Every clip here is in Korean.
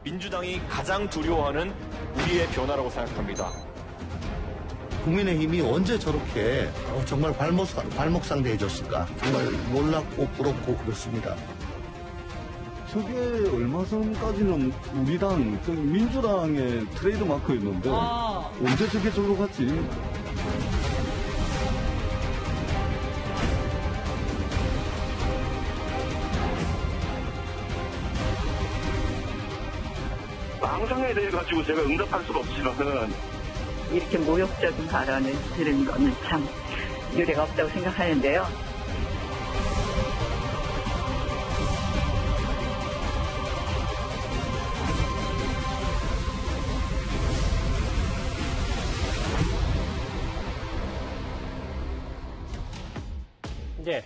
민주당이 가장 두려워하는 우리의 변화라고 생각합니다. 국민의힘이 언제 저렇게 정말 발목상대해줬을까? 정말 놀랍고 부럽고 그렇습니다. 저게 얼마 전까지는 우리 당, 민주당의 트레이드 마크였는데 언제 저게 저로 갔지? 망상에 대해 가지고 제가 응답할 수가 없지만은 이렇게 모욕적인 발언을 들은 거는 참 유례가 없다고 생각하는데요. 네,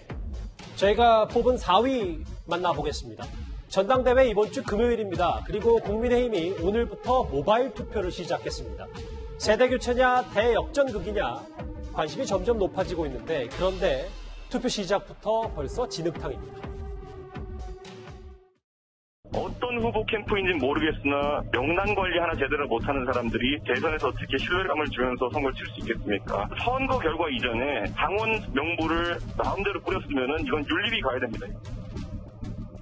저희가 뽑은 4위 만나보겠습니다. 전당대회 이번 주 금요일입니다. 그리고 국민의힘이 오늘부터 모바일 투표를 시작했습니다. 세대교체냐 대역전극이냐 관심이 점점 높아지고 있는데 그런데 투표 시작부터 벌써 진흙탕입니다. 어떤 후보 캠프인지는 모르겠으나 명단 관리 하나 제대로 못하는 사람들이 대선에서 어떻게 신뢰감을 주면서 선거를 칠 수 있겠습니까? 선거 결과 이전에 당원 명부를 마음대로 뿌렸으면 이건 윤리위 가야 됩니다.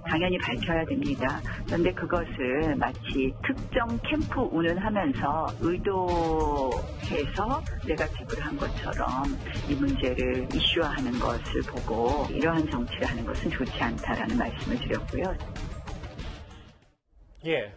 당연히 밝혀야 됩니다. 그런데 그것을 마치 특정 캠프 운운하면서 의도해서 네거티브를 한 것처럼 이 문제를 이슈화하는 것을 보고 이러한 정치를 하는 것은 좋지 않다라는 말씀을 드렸고요. 예,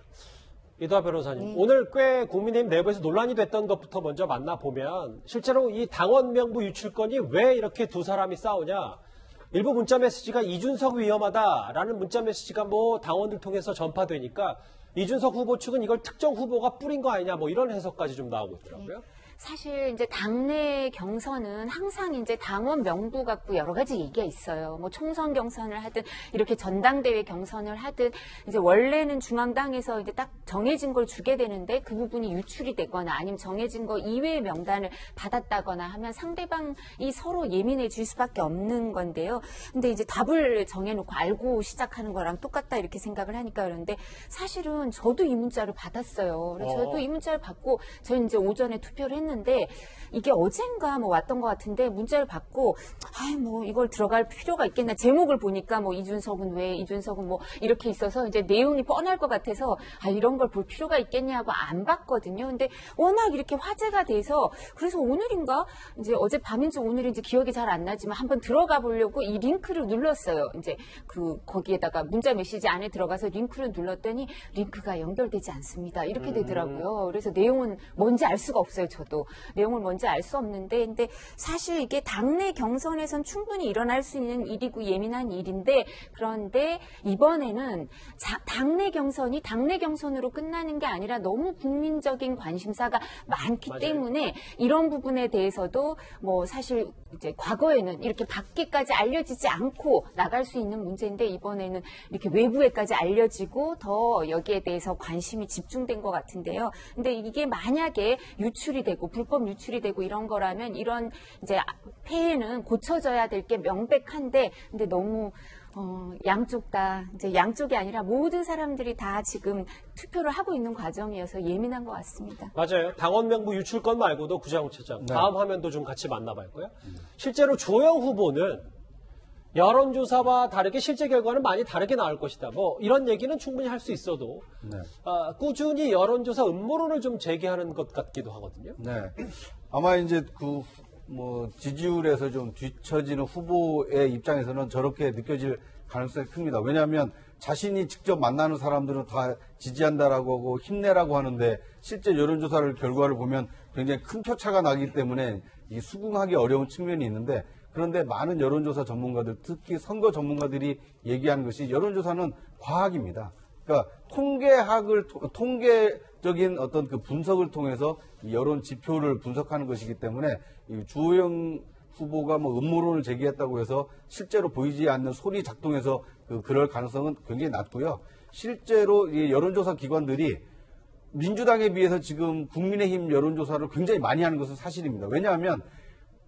이도하 변호사님. 오늘 꽤 국민의힘 내부에서 논란이 됐던 것부터 먼저 만나보면 실제로 이 당원 명부 유출건이 왜 이렇게 두 사람이 싸우냐. 일부 문자 메시지가 이준석 위험하다라는 문자 메시지가 뭐 당원들 통해서 전파되니까 이준석 후보 측은 이걸 특정 후보가 뿌린 거 아니냐 뭐 이런 해석까지 좀 나오고 있더라고요. 사실 이제 당내 경선은 항상 이제 당원 명부 갖고 여러 가지 얘기가 있어요. 뭐 총선 경선을 하든 이렇게 전당대회 경선을 하든 이제 원래는 중앙당에서 이제 딱 정해진 걸 주게 되는데 그 부분이 유출이 되거나 아니면 정해진 거 이외의 명단을 받았다거나 하면 상대방이 서로 예민해질 수밖에 없는 건데요. 근데 이제 답을 정해놓고 알고 시작하는 거랑 똑같다 이렇게 생각을 하니까 그런데 사실은 저도 이 문자를 받았어요. 그래서 저도 이 문자를 받고 저희 이제 오전에 투표를 했는데 이게 어젠가 뭐 왔던 것 같은데 문자를 받고 뭐 이걸 들어갈 필요가 있겠나 제목을 보니까 뭐 이준석은 뭐 이렇게 있어서 이제 내용이 뻔할 것 같아서 이런 걸 볼 필요가 있겠냐고 안 봤거든요. 근데 워낙 이렇게 화제가 돼서 그래서 오늘인가 이제 어젯밤인지 오늘인지 기억이 잘 안 나지만 한번 들어가 보려고 이 링크를 눌렀어요. 이제 거기에다가 문자 메시지 안에 들어가서 링크를 눌렀더니 링크가 연결되지 않습니다. 이렇게 되더라고요. 그래서 내용은 뭔지 알 수가 없어요. 저도 내용을 뭔지 알 수 없는데 근데 사실 이게 당내 경선에선 충분히 일어날 수 있는 일이고 예민한 일인데 그런데 이번에는 당내 경선이 당내 경선으로 끝나는 게 아니라 너무 국민적인 관심사가 많기 맞아요. 때문에 이런 부분에 대해서도 뭐 사실 이제 과거에는 이렇게 밖에까지 알려지지 않고 나갈 수 있는 문제인데 이번에는 이렇게 외부에까지 알려지고 더 여기에 대해서 관심이 집중된 것 같은데요. 근데 이게 만약에 유출이 되고 불법 유출이 되고 이런 거라면 이런 이제 폐해는 고쳐져야 될 게 명백한데 근데 너무 양쪽 다 이제 양쪽이 아니라 모든 사람들이 다 지금 투표를 하고 있는 과정이어서 예민한 것 같습니다. 맞아요. 당원 명부 유출건 말고도 구자욱 차장 네. 다음 화면도 좀 같이 만나볼까요? 실제로 조영 후보는 여론조사와 다르게 실제 결과는 많이 다르게 나올 것이다. 뭐 이런 얘기는 충분히 할 수 있어도 네. 꾸준히 여론조사 음모론을 좀 제기하는 것 같기도 하거든요. 네. 아마 이제 지지율에서 좀 뒤처지는 후보의 입장에서는 저렇게 느껴질 가능성이 큽니다. 왜냐하면 자신이 직접 만나는 사람들은 다 지지한다라고 하고 힘내라고 하는데 실제 여론조사를 결과를 보면 굉장히 큰 표차가 나기 때문에 이 수긍하기 어려운 측면이 있는데 그런데 많은 여론조사 전문가들, 특히 선거 전문가들이 얘기하는 것이 여론조사는 과학입니다. 그러니까 통계적인 어떤 그 분석을 통해서 여론 지표를 분석하는 것이기 때문에 이 주호영 후보가 뭐 음모론을 제기했다고 해서 실제로 보이지 않는 손이 작동해서 그럴 가능성은 굉장히 낮고요. 실제로 이 여론조사 기관들이 민주당에 비해서 지금 국민의힘 여론조사를 굉장히 많이 하는 것은 사실입니다. 왜냐하면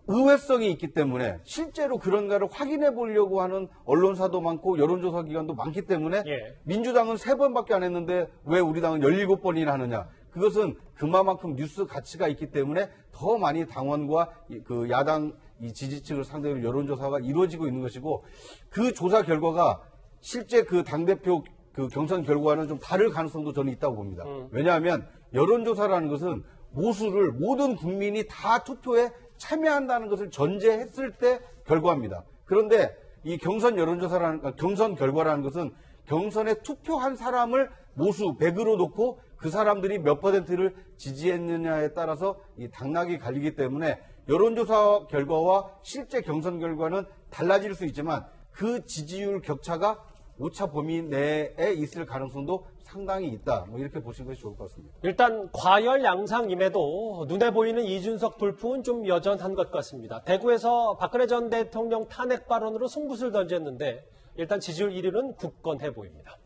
의외성이 있기 때문에 실제로 그런가를 확인해 보려고 하는 언론사도 많고 여론조사 기관도 많기 때문에 예. 민주당은 3번밖에 안 했는데 왜 우리 당은 17번이나 하느냐. 그것은 그만큼 뉴스 가치가 있기 때문에 더 많이 당원과 그 야당 이 지지층을 상대로 여론조사가 이루어지고 있는 것이고 그 조사 결과가 실제 그 당대표 그 경선 결과와는 좀 다를 가능성도 저는 있다고 봅니다. 왜냐하면 여론조사라는 것은 모수를 모든 국민이 다 투표에 참여한다는 것을 전제했을 때 결과입니다. 그런데 이 경선 여론조사라는 경선 결과라는 것은 경선에 투표한 사람을 모수 100으로 놓고 그 사람들이 몇 %를 지지했느냐에 따라서 이 당락이 갈리기 때문에 여론조사 결과와 실제 경선 결과는 달라질 수 있지만 그 지지율 격차가 오차 범위 내에 있을 가능성도 상당히 있다. 뭐 이렇게 보시는 것이 좋을 것 같습니다. 일단 과열 양상임에도 눈에 보이는 이준석 돌풍은 좀 여전한 것 같습니다. 대구에서 박근혜 전 대통령 탄핵 발언으로 승부수를 던졌는데 일단 지지율 1위는 굳건해 보입니다.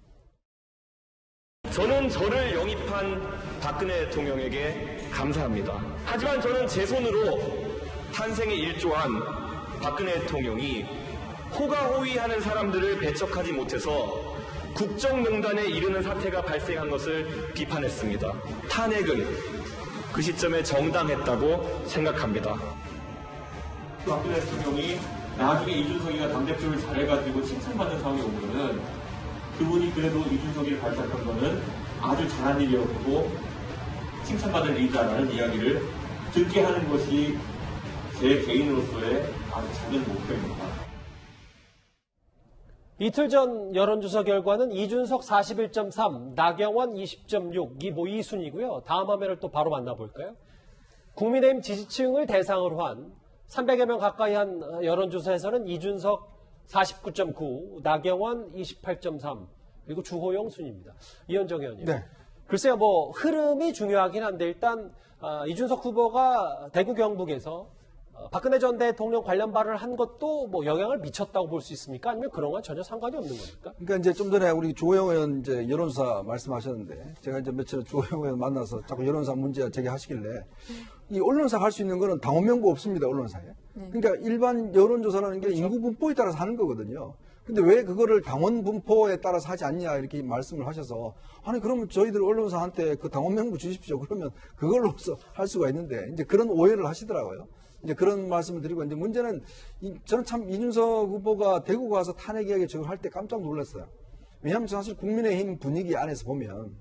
저는 저를 영입한 박근혜 대통령에게 감사합니다. 하지만 저는 제 손으로 탄생에 일조한 박근혜 대통령이 호가호위하는 사람들을 배척하지 못해서 국정농단에 이르는 사태가 발생한 것을 비판했습니다. 탄핵은 그 시점에 정당했다고 생각합니다. 박근혜 대통령이 나중에 이준석이가 당대표를 잘해가지고 칭찬받는 상황이 오면은 그분이 그래도 이준석이를 발탁한 거는 아주 잘한 일이었고 칭찬받을 일이다라는 이야기를 듣게 하는 것이 제 개인으로서의 아주 작은 목표입니다. 이틀 전 여론조사 결과는 이준석 41.3, 나경원 20.6, 이 2순위고요. 다음 화면을 또 바로 만나볼까요? 국민의힘 지지층을 대상으로 한 300여 명 가까이 한 여론조사에서는 이준석 49.9, 나경원 28.3, 그리고 주호영 순입니다. 이현정 의원님. 네. 글쎄요, 뭐 흐름이 중요하긴 한데 일단 이준석 후보가 대구 경북에서 박근혜 전 대통령 관련 발언을 한 것도 뭐 영향을 미쳤다고 볼 수 있습니까? 아니면 그런 건 전혀 상관이 없는 겁니까? 그러니까 이제 좀 전에 우리 주호영 의원 이제 여론조사 말씀하셨는데 제가 이제 며칠 주호영 의원 만나서 자꾸 여론조사 문제 제기하시길래 이 언론사가 할 수 있는 거는 당원 명부 없습니다, 언론사에. 그러니까 일반 여론조사라는 게 인구 분포에 따라서 하는 거거든요. 근데 왜 그거를 당원 분포에 따라서 하지 않냐 이렇게 말씀을 하셔서 아니 그러면 저희들 언론사한테 그 당원 명부 주십시오. 그러면 그걸로서 할 수가 있는데 이제 그런 오해를 하시더라고요. 이제 그런 말씀을 드리고 이제 문제는 저는 참 이준석 후보가 대구 가서 탄핵 이야기 저걸 할 때 깜짝 놀랐어요. 왜냐하면 사실 국민의힘 분위기 안에서 보면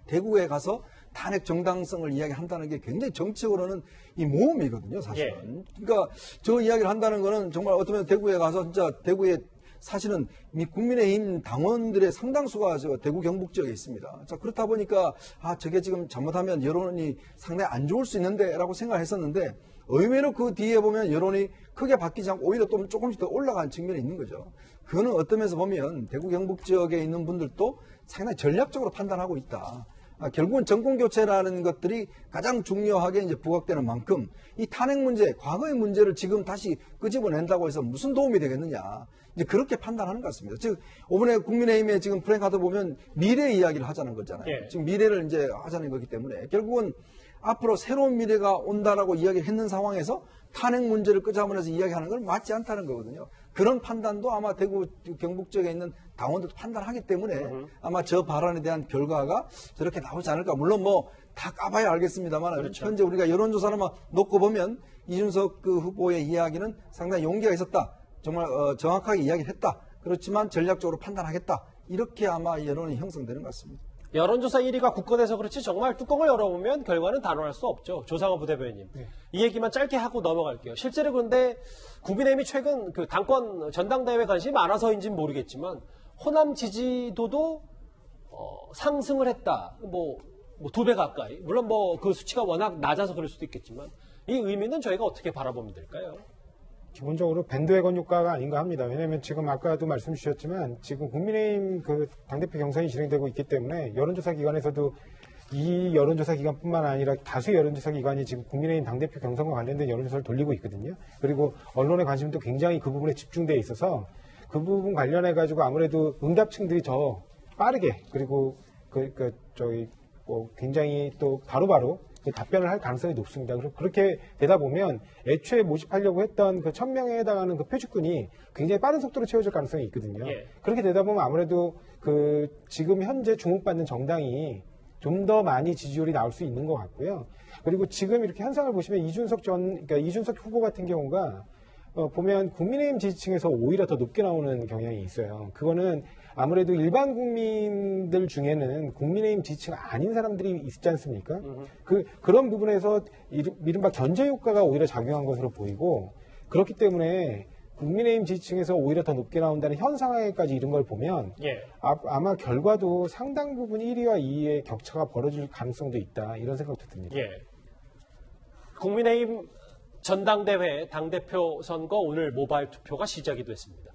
대구에 가서 탄핵 정당성을 이야기한다는 게 굉장히 정치적으로는 이 모험이거든요, 사실은. 그러니까 저 이야기를 한다는 거는 정말 어쩌면 대구에 가서 진짜 대구에 사실은 국민의힘 당원들의 상당수가 저 대구 경북 지역에 있습니다. 자, 그렇다 보니까 저게 지금 잘못하면 여론이 상당히 안 좋을 수 있는데 라고 생각했었는데 의외로 그 뒤에 보면 여론이 크게 바뀌지 않고 오히려 또 조금씩 더 올라간 측면이 있는 거죠. 그거는 어떤 면에서 보면 대구 경북 지역에 있는 분들도 상당히 전략적으로 판단하고 있다. 결국은 정권교체라는 것들이 가장 중요하게 이제 부각되는 만큼 이 탄핵 문제, 과거의 문제를 지금 다시 끄집어낸다고 해서 무슨 도움이 되겠느냐. 이제 그렇게 판단하는 것 같습니다. 즉, 이번에 국민의힘에 지금 프랭카드 보면 미래 이야기를 하자는 거잖아요. 예. 지금 미래를 이제 하자는 거기 때문에 결국은 앞으로 새로운 미래가 온다라고 이야기했는 상황에서 탄핵 문제를 끄집어내서 이야기하는 건 맞지 않다는 거거든요. 그런 판단도 아마 대구 경북 지역에 있는 당원들도 판단하기 때문에 아마 저 발언에 대한 결과가 저렇게 나오지 않을까. 물론 뭐 다 까봐야 알겠습니다만 그렇죠. 현재 우리가 여론조사로만 놓고 보면 이준석 그 후보의 이야기는 상당히 용기가 있었다. 정말 정확하게 이야기를 했다. 그렇지만 전략적으로 판단하겠다. 이렇게 아마 여론이 형성되는 것 같습니다. 여론조사 1위가 굳건해서 그렇지 정말 뚜껑을 열어보면 결과는 단언할 수 없죠. 조상호 부대변인. 이 얘기만 짧게 하고 넘어갈게요. 실제로 그런데 국민의힘이 최근 그 당권 전당대회 관심이 많아서인지는 모르겠지만 호남 지지도도 상승을 했다. 뭐 2배 가까이. 물론 뭐 그 수치가 워낙 낮아서 그럴 수도 있겠지만 이 의미는 저희가 어떻게 바라보면 될까요? 기본적으로 밴드웨건 효과가 아닌가 합니다. 왜냐하면 지금 아까도 말씀 주셨지만 지금 국민의힘 그 당대표 경선이 진행되고 있기 때문에 여론조사 기관에서도 이 여론조사 기관뿐만 아니라 다수 여론조사 기관이 지금 국민의힘 당대표 경선과 관련된 여론조사를 돌리고 있거든요. 그리고 언론의 관심도 굉장히 그 부분에 집중되어 있어서 그 부분 관련해가지고 아무래도 응답층들이 더 빠르게 그리고 저희 굉장히 또 바로바로 그 답변을 할 가능성이 높습니다. 그렇게 되다 보면 애초에 모집하려고 했던 그 1000명에 해당하는 그 표지군이 굉장히 빠른 속도로 채워질 가능성이 있거든요. 예. 그렇게 되다 보면 아무래도 그 지금 현재 주목받는 정당이 좀 더 많이 지지율이 나올 수 있는 것 같고요. 그리고 지금 이렇게 현상을 보시면 그러니까 이준석 후보 같은 경우가 보면 국민의힘 지지층에서 오히려 더 높게 나오는 경향이 있어요. 그거는 아무래도 일반 국민들 중에는 국민의힘 지지층 아닌 사람들이 있지 않습니까? 그런 부분에서 이른바 견제 효과가 오히려 작용한 것으로 보이고, 그렇기 때문에 국민의힘 지지층에서 오히려 더 높게 나온다는 현 상황에까지 이른 걸 보면 예. 아마 결과도 상당 부분 1위와 2위의 격차가 벌어질 가능성도 있다, 이런 생각도 듭니다. 예. 국민의힘 전당대회 당대표 선거 오늘 모바일 투표가 시작이 됐습니다.